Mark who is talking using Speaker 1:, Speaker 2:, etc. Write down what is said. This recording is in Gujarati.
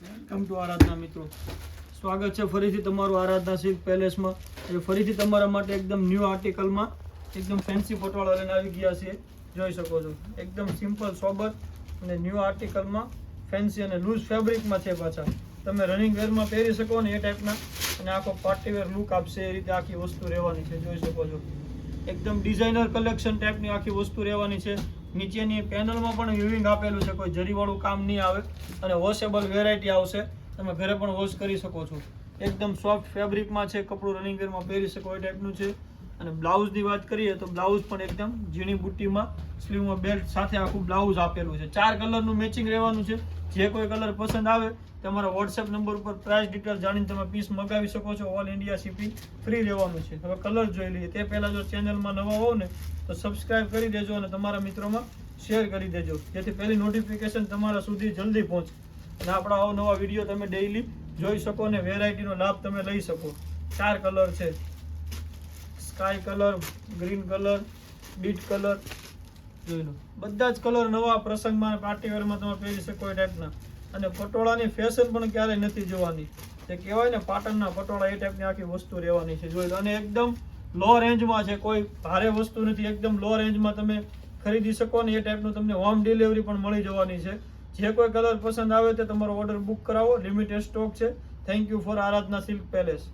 Speaker 1: વેલકમ ટુ આરાધના મિત્રો, સ્વાગત છે ફરીથી તમારું આરાધના સિલ્ક પેલેસમાં. એ ફરીથી તમારા માટે એકદમ ન્યૂ આર્ટિકલમાં એકદમ ફેન્સી પટોળા લઈને આવી ગયા છે. જોઈ શકો છો એકદમ સિમ્પલ સોબર અને ન્યૂ આર્ટિકલમાં ફેન્સી અને લૂઝ ફેબ્રિકમાં છે. પાછા તમે રનિંગ વેરમાં પહેરી શકો ને એ ટાઈપના, અને આખો પાર્ટી વેર લુક આપશે એ રીતે આખી વસ્તુ રહેવાની છે. જોઈ શકો છો એકદમ ડિઝાઇનર કલેક્શન ટાઈપની આખી વસ્તુ રહેવાની છે. નીચેની પેનલમાં પણ વિવિંગ આપેલું છે, કોઈ જરીવાળું કામ નહીં આવે અને વોશેબલ વેરાયટી આવશે. તમે ઘરે પણ વોશ કરી શકો છો. એકદમ સોફ્ટ ફેબ્રિકમાં છે, કપડું રનિંગ વેરમાં પહેરી શકો એ ટાઈપનું છે. અને બ્લાઉઝની વાત કરીએ તો બ્લાઉઝ પણ એકદમ ઝીણી બુટ્ટીમાં સ્લીવમાં બેલ્ટ સાથે આખું બ્લાઉઝ આપેલું છે. 4 કલરનું મેચિંગ રહેવાનું છે. જે કોઈ કલર પસંદ આવે તમારા વોટ્સએપ નંબર ઉપર પ્રાઇસ ડિટેલ જાણીને તમે પીસ મંગાવી શકો છો. ઓલ ઇન્ડિયા શિપિંગ ફ્રી રહેવાનું છે. હવે કલર જોઈ લઈએ તે પહેલાં જો ચેનલમાં નવા હોવ ને તો સબસ્ક્રાઇબ કરી દેજો અને તમારા મિત્રોમાં શેર કરી દેજો, જેથી પહેલી નોટિફિકેશન તમારા સુધી જલ્દી પહોંચે અને આપણા અવનવા વિડીયો તમે ડેઈલી જોઈ શકો અને વેરાયટીનો લાભ તમે લઈ શકો. 4 કલર છે, sky colour, green colour, bit colour. જોઈ લો બધા જ કલર નવા પ્રસંગમાં પાર્ટીવેરમાં તમે પહેરી શકો એ ટાઈપના. અને પટોળાની ફેશન પણ ક્યારેય નથી જોવાની. જે કહેવાય ને પાટણના પટોળા એ ટાઈપની આખી વસ્તુ રહેવાની છે. જોઈ લો અને એકદમ લો રેન્જમાં છે, કોઈ ભારે વસ્તુ નથી. એકદમ લો રેન્જમાં તમે ખરીદી શકો ને એ ટાઈપનું તમને હોમ ડિલિવરી પણ મળી જવાની છે. જે કોઈ કલર પસંદ આવે તે તમારો ઓર્ડર બુક કરાવો. લિમિટેડ સ્ટોક છે. Thank you for Aradhana silk palace.